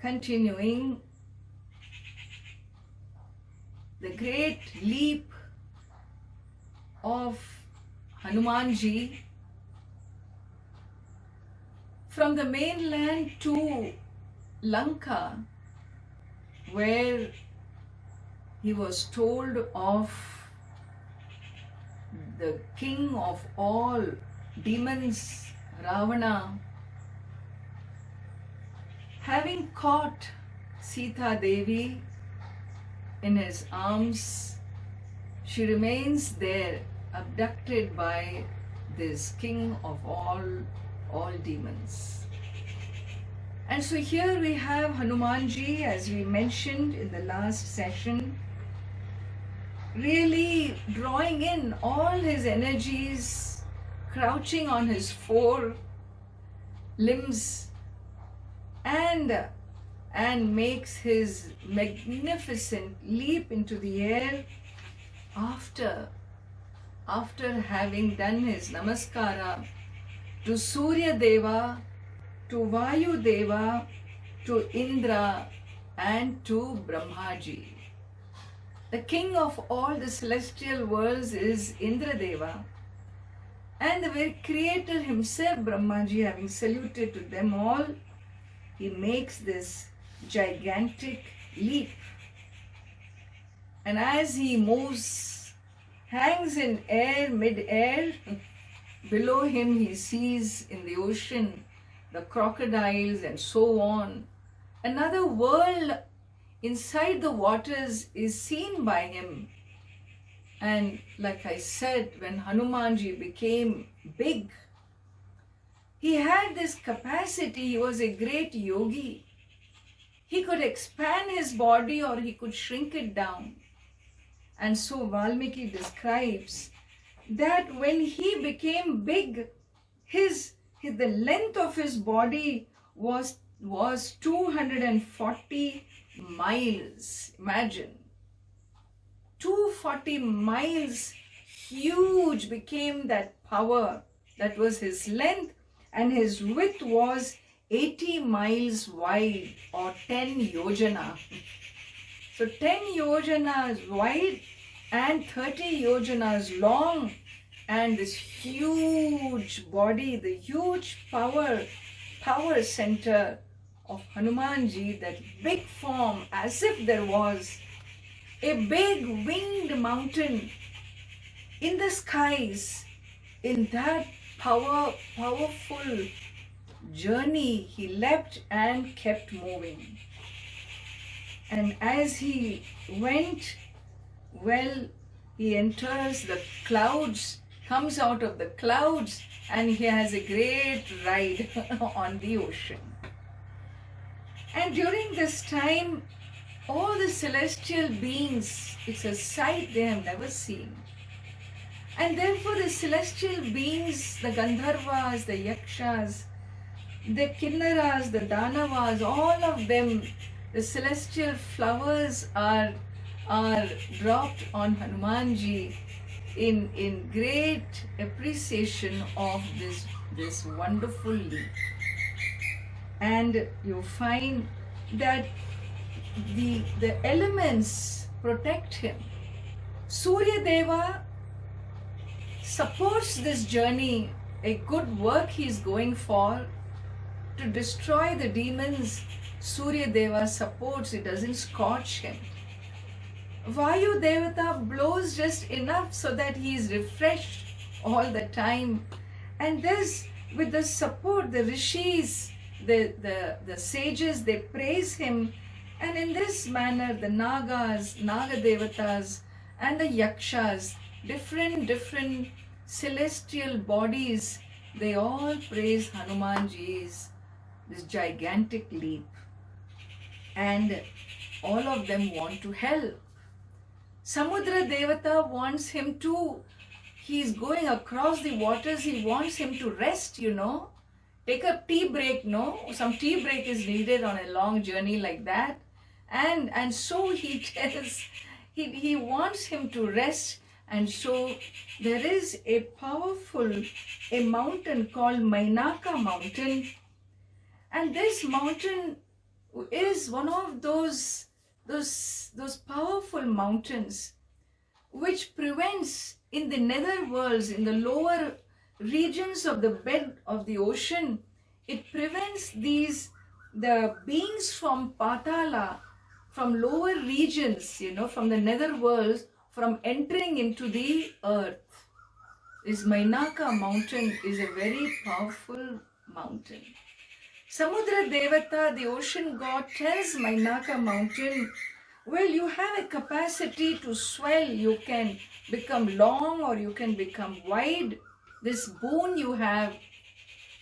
continuing the great leap of Hanumanji from the mainland to Lanka, where he was told of the king of all demons, Ravana, having caught Sita Devi in his arms. She remains there, abducted by this king of all demons. And so here we have Hanumanji, as we mentioned in the last session, really drawing in all his energies, crouching on his four limbs, and makes his magnificent leap into the air after having done his namaskara to Surya Deva, to Vayu Deva, to Indra, and to Brahmaji. The king of all the celestial worlds is Indra Deva, and the very creator himself, Brahmaji, having saluted to them all, he makes this gigantic leap. And as he moves, hangs in air, mid-air, below him he sees in the ocean the crocodiles and so on. Another world inside the waters is seen by him. And like I said, when Hanumanji became big, he had this capacity. He was a great yogi. He could expand his body or he could shrink it down. And so Valmiki describes that when he became big, the length of his body was 240 miles. Imagine. 240 miles, huge became that power. That was his length, and his width was 80 miles wide, or 10 yojana. So 10 yojanas wide and 30 yojanas long, and this huge body, the huge power center of Hanumanji, that big form, as if there was a big winged mountain in the skies. In that powerful journey, he leapt and kept moving. And as he went, well, he enters the clouds, comes out of the clouds, and he has a great ride on the ocean. And during this time, all the celestial beings, it's a sight they have never seen. And therefore the celestial beings, the Gandharvas, the Yakshas, the Kinnaras, the Danavas, all of them, the celestial flowers are dropped on Hanumanji in great appreciation of this wonderful leap. And you find that the elements protect him. Surya Deva supports this journey, a good work he is going for to destroy the demons. Surya Deva supports, it doesn't scorch him. Vayu Devata blows just enough so that he is refreshed all the time. And this, with the support, the rishis, the sages, they praise him. And in this manner, the Nagas, Naga Devatas, and the Yakshas, different celestial bodies, they all praise Hanumanji's this gigantic leap. And all of them want to help. Samudra Devata wants him to, he's going across the waters, he wants him to rest, take a tea break, some tea break is needed on a long journey like that. And so he tells, he wants him to rest. And so there is a mountain called Mainaka mountain. And this mountain is one of those powerful mountains which prevents in the nether worlds, in the lower regions of the bed of the ocean, it prevents the beings from Patala, from lower regions, from the nether worlds, from entering into the earth. This Mainaka mountain is a very powerful mountain. Samudra Devata, the ocean god, tells Mainaka mountain, well, you have a capacity to swell. You can become long or you can become wide. This boon you have.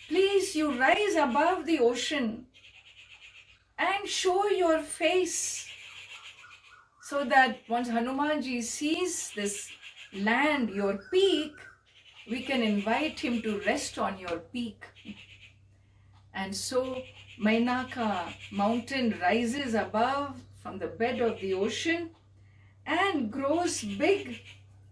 Please, you rise above the ocean and show your face, so that once Hanumanji sees this land, your peak, we can invite him to rest on your peak. And so Mainaka mountain rises above from the bed of the ocean and grows big,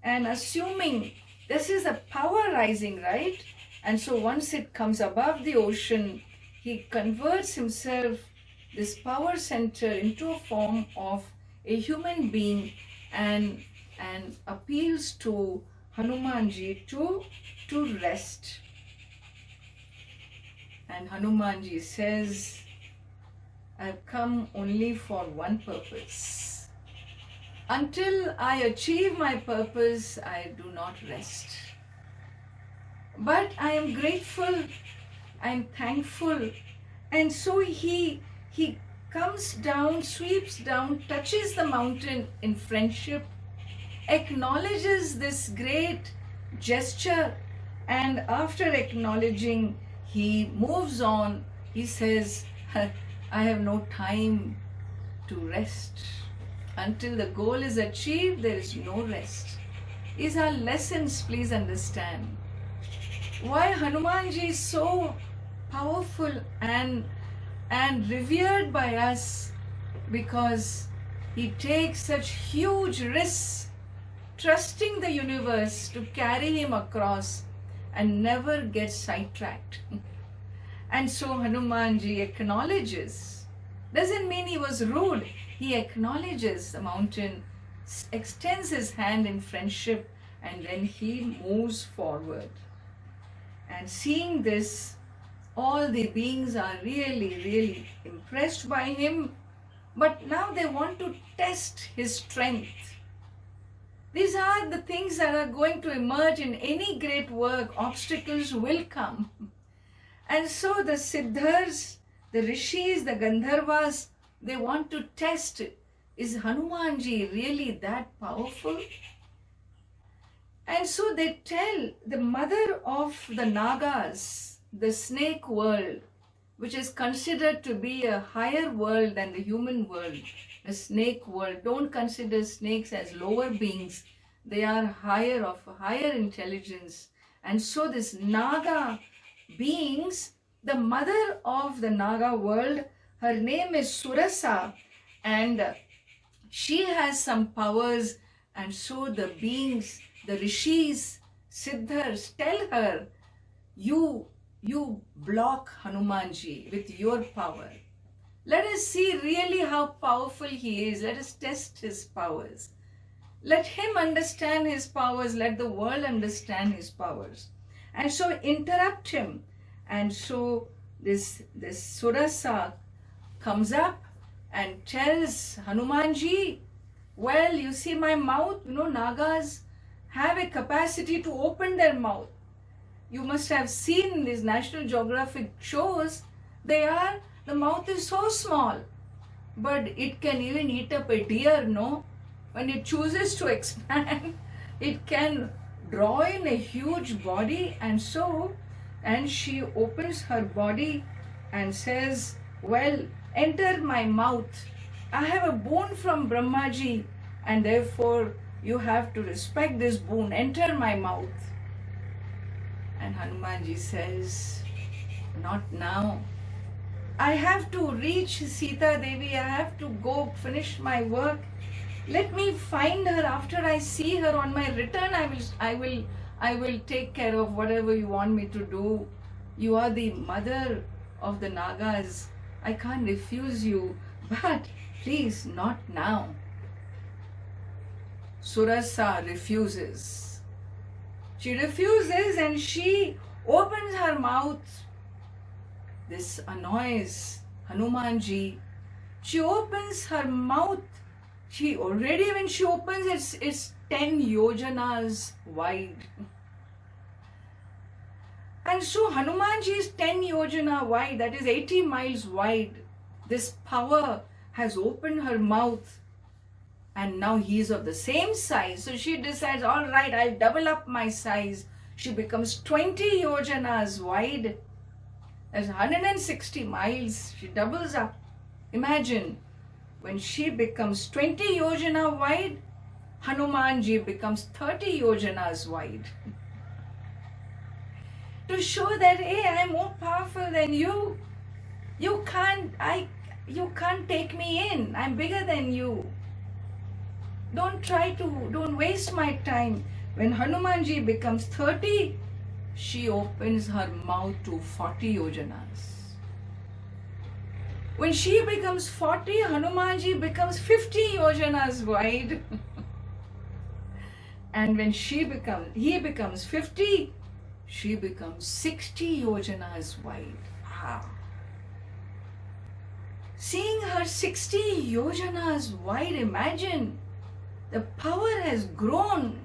and assuming this is a power rising, right? And so once it comes above the ocean, he converts himself, this power center, into a form of a human being and appeals to Hanumanji to rest. And Hanumanji says, I've come only for one purpose. Until I achieve my purpose, I do not rest. But I am grateful, I am thankful. And so he comes down, sweeps down, touches the mountain in friendship, acknowledges this great gesture, and after acknowledging, he moves on. He says, I have no time to rest. Until the goal is achieved, there is no rest. These are lessons, please understand. Why Hanumanji is so powerful and revered by us, because he takes such huge risks, trusting the universe to carry him across and never gets sidetracked. And so Hanumanji acknowledges. Doesn't mean he was rude. He acknowledges the mountain, extends his hand in friendship, and then he moves forward. And seeing this, all the beings are really, really impressed by him. But now they want to test his strength. These are the things that are going to emerge in any great work. Obstacles will come. And so the Siddhas, the Rishis, the Gandharvas, they want to test, is Hanumanji really that powerful? And so they tell the mother of the Nagas, the snake world, which is considered to be a higher world than the human world, the snake world. Don't consider snakes as lower beings. They are higher, of higher intelligence. And so this Naga beings, the mother of the Naga world, her name is Surasa, and she has some powers. And so the beings, the Rishis, Siddhas, tell her, you block Hanumanji with your power. Let us see really how powerful he is. Let us test his powers. Let him understand his powers. Let the world understand his powers. And so interrupt him. And so this Surasa comes up and tells Hanumanji, well, you see my mouth, Nagas have a capacity to open their mouth. You must have seen these National Geographic shows. The mouth is so small, but it can even eat up a deer, no? When it chooses to expand, it can draw in a huge body. And she opens her body and says, well, enter my mouth. I have a boon from Brahmaji, and therefore you have to respect this boon. Enter my mouth. And Hanumanji says, not now. I have to reach Sita Devi. I have to go finish my work. Let me find her. After I see her on my return, I will take care of whatever you want me to do. You are the mother of the Nagas. I can't refuse you, but please, not now. Surasa refuses. She refuses and she opens her mouth. This annoys Hanumanji. She opens her mouth. When she opens, it's 10 yojanas wide. And so Hanumanji is 10 yojana wide, that is 80 miles wide. This power has opened her mouth. And now he is of the same size. So she decides, all right, I'll double up my size. She becomes 20 yojanas wide. That's 160 miles. She doubles up. Imagine, when she becomes 20 yojana wide, Hanumanji becomes 30 yojanas wide. To show that, hey, I'm more powerful than you. You can't take me in. I'm bigger than you. Don't waste my time. When Hanumanji becomes 30, she opens her mouth to 40 yojanas. When she becomes 40, Hanumanji becomes 50 yojanas wide. And when he becomes 50, she becomes 60 yojanas wide. Seeing her 60 yojanas wide, imagine, the power has grown.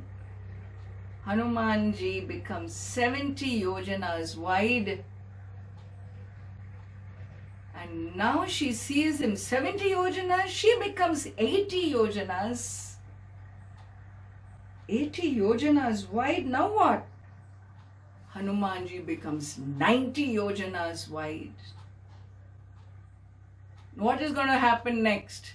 Hanumanji becomes 70 yojanas wide. And now she sees him 70 yojanas, she becomes 80 yojanas. 80 yojanas wide, now what? Hanumanji becomes 90 yojanas wide. What is going to happen next?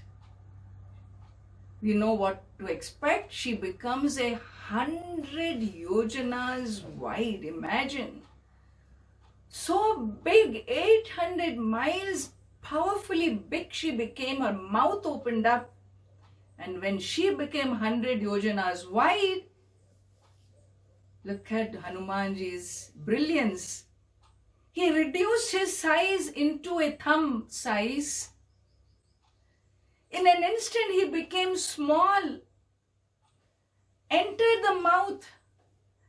We know what to expect. She becomes 100 yojanas wide. Imagine. So big, 800 miles, powerfully big she became. Her mouth opened up. And when she became 100 yojanas wide, look at Hanumanji's brilliance. He reduced his size into a thumb size. In an instant, he became small, entered the mouth,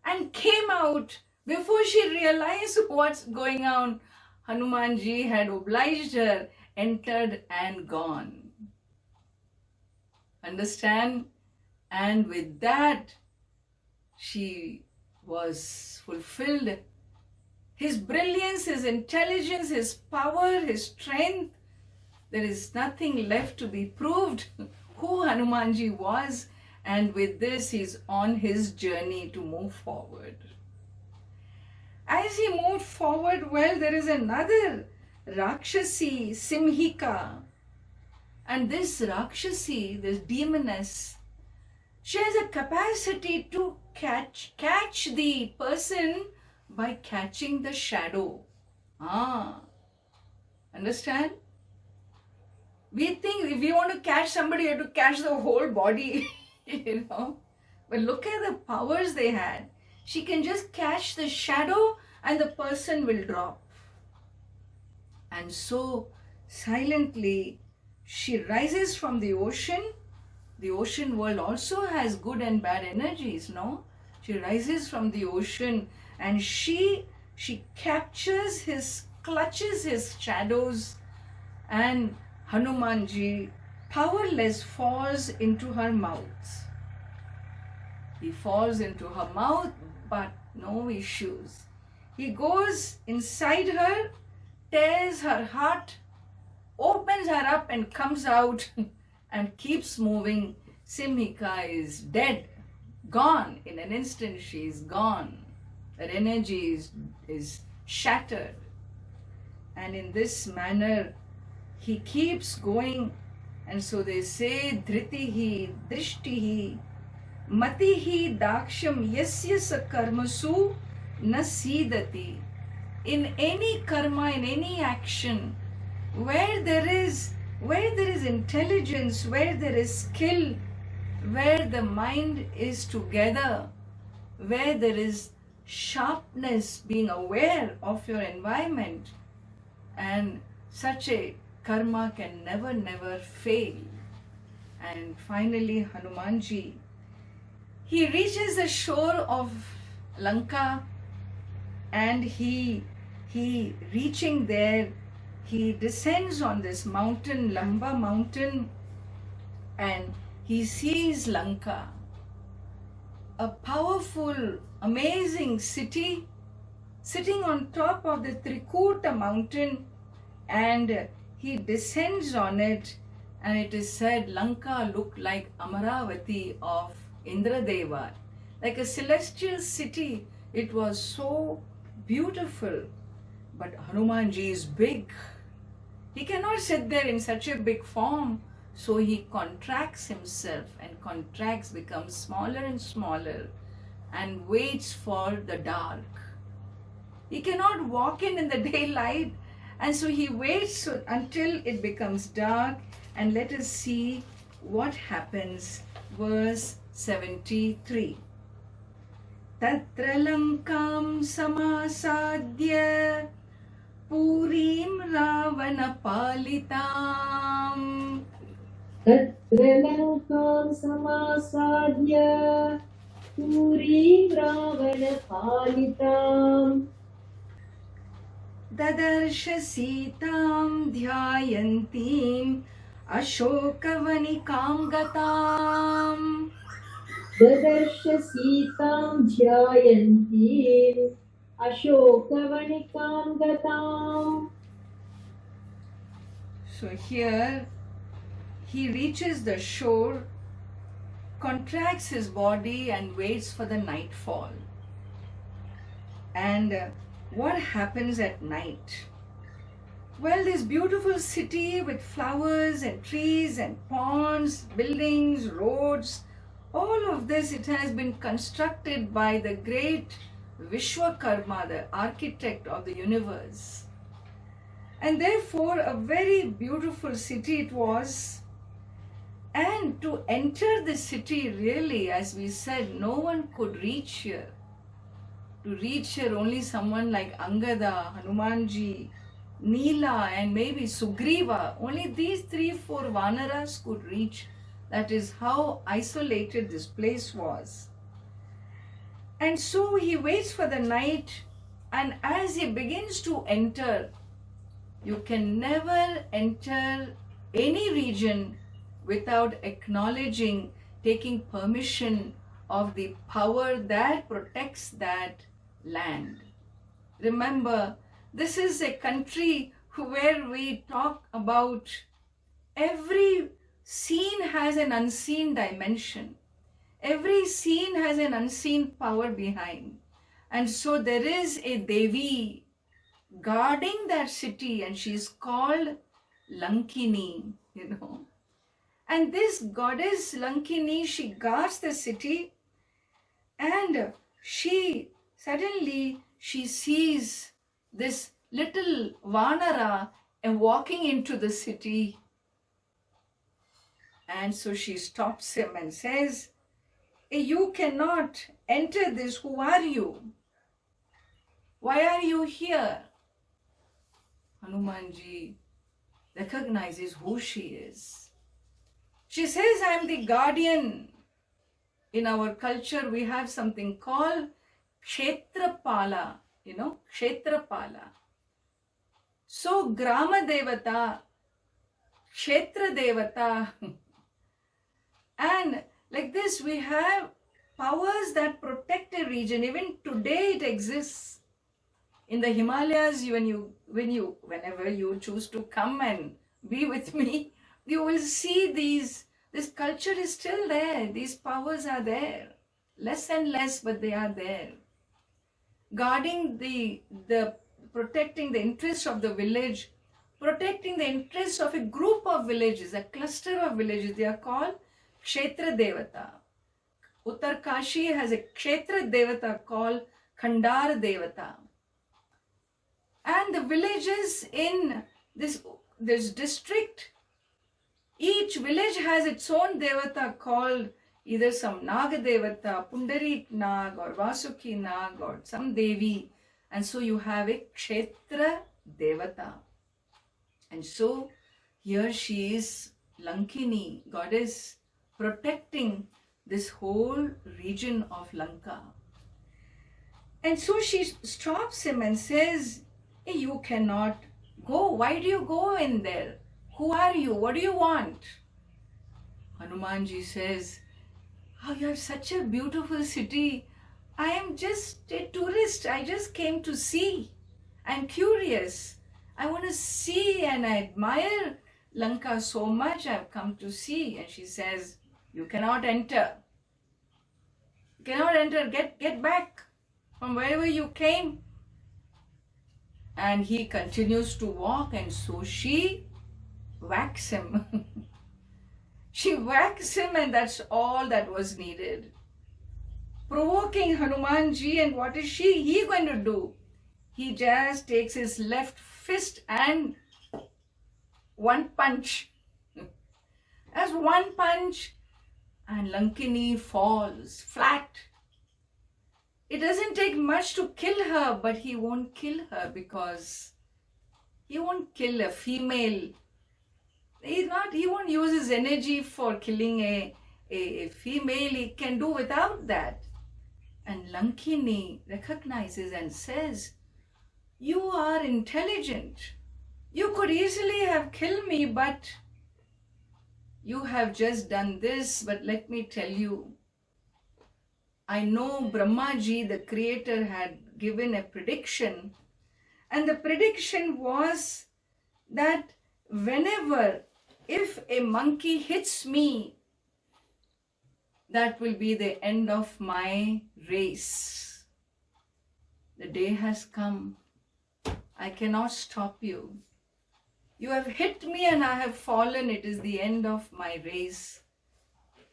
and came out. Before she realized what's going on, Hanumanji had obliged her, entered and gone. Understand? And with that, she was fulfilled. His brilliance, his intelligence, his power, his strength, there is nothing left to be proved who Hanumanji was, and with this he's on his journey to move forward. As he moved forward, well, there is another Rakshasi, Simhika. And this Rakshasi, this demoness, she has a capacity to catch the person by catching the shadow. Understand? We think if we want to catch somebody, you have to catch the whole body, But look at the powers they had. She can just catch the shadow and the person will drop. And so, silently, she rises from the ocean. The ocean world also has good and bad energies, no? She rises from the ocean and she captures clutches his shadows, and Hanumanji, powerless, falls into her mouth. He falls into her mouth, but no issues. He goes inside her, tears her heart, opens her up and comes out and keeps moving. Simhika is dead, gone. In an instant, she is gone. Her energy is shattered. And in this manner, he keeps going. And so they say, Dhritihi, Drishtihi, Matihi, Daksham, Yasya Karmasu, Nasidati. In any karma, in any action, where there is intelligence, where there is skill, where the mind is together, where there is sharpness, being aware of your environment, and Such a karma can never fail. And finally, Hanumanji, he reaches the shore of Lanka, and he reaching there, he descends on this mountain, Lamba mountain, and he sees Lanka, a powerful, amazing city sitting on top of the Trikuta mountain, and he descends on it, and it is said Lanka looked like Amaravati of Indradeva, like a celestial city. It was so beautiful. But Hanumanji is big. He cannot sit there in such a big form. So he contracts himself, and contracts, becomes smaller and smaller, and waits for the dark. He cannot walk in the daylight, and so he waits until it becomes dark. And let us see what happens. Verse 73. Tatra lankam samasadya purim ravana palitam. Tatra lankam samasadya purim ravana palitam. Dadarsha sitam dhyayantim ashokavanikam gatam. Dadarsha sitam dhyayantim ashokavanikam gatam. So here he reaches the shore, contracts his body, and waits for the nightfall. And what happens at night? Well, this beautiful city with flowers and trees and ponds, buildings, roads, all of this, it has been constructed by the great Vishwakarma, the architect of the universe. And therefore, a very beautiful city it was. And to enter the city, really, as we said, no one could reach here. To reach here, only someone like Angada, Hanumanji, Neela, and maybe Sugriva, only these 3-4 Vanaras could reach. That is how isolated this place was. And so he waits for the night, and as he begins to enter, you can never enter any region without acknowledging, taking permission of the power that protects that land. Remember, this is a country where we talk about every scene has an unseen dimension. Every scene has an unseen power behind. And so there is a Devi guarding that city, and she is called Lankini, And this goddess Lankini, she guards the city, and she sees this little Vanara walking into the city. And so she stops him and says, "You cannot enter this. Who are you? Why are you here?" Hanumanji recognizes who she is. She says, "I am the guardian." In our culture, we have something called Kshetrapala, Kshetrapala. So, Grama Devata, Kshetra Devata, and like this, we have powers that protect a region. Even today, it exists. In the Himalayas, whenever you choose to come and be with me, you will see this culture is still there. These powers are there. Less and less, but they are there. Guarding protecting the interests of the village, protecting the interests of a group of villages, a cluster of villages. They are called Kshetra Devata. Uttar Kashi has a Kshetra Devata called Khandar Devata. And the villages in this district, each village has its own Devata called either some Naga Devata, Pundarik Nag, or Vasuki Nag, or some Devi. And so you have a Kshetra Devata. And so here she is, Lankini, goddess, protecting this whole region of Lanka. And so she stops him and says, "Hey, you cannot go. Why do you go in there? Who are you? What do you want?" Hanumanji says, "Oh, you have such a beautiful city. I am just a tourist. I just came to see. I'm curious. I want to see and I admire Lanka so much. I've come to see." And she says, "You cannot enter. You cannot enter. Get back from wherever you came." And he continues to walk, and so she whacks him. She whacks him, and that's all that was needed. Provoking Hanumanji, and what is he going to do? He just takes his left fist and one punch. As one punch, and Lankini falls flat. It doesn't take much to kill her, but he won't kill her because he won't kill a female. He won't use his energy for killing a female. He can do without that. And Lankini recognizes and says, "You are intelligent. You could easily have killed me, but you have just done this. But let me tell you, I know Brahmaji, the creator, had given a prediction, and the prediction was that whenever, if a monkey hits me, that will be the end of my race. The day has come. I cannot stop you. You have hit me and I have fallen. It is the end of my race.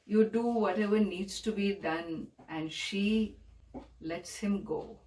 You do whatever needs to be done." And she lets him go.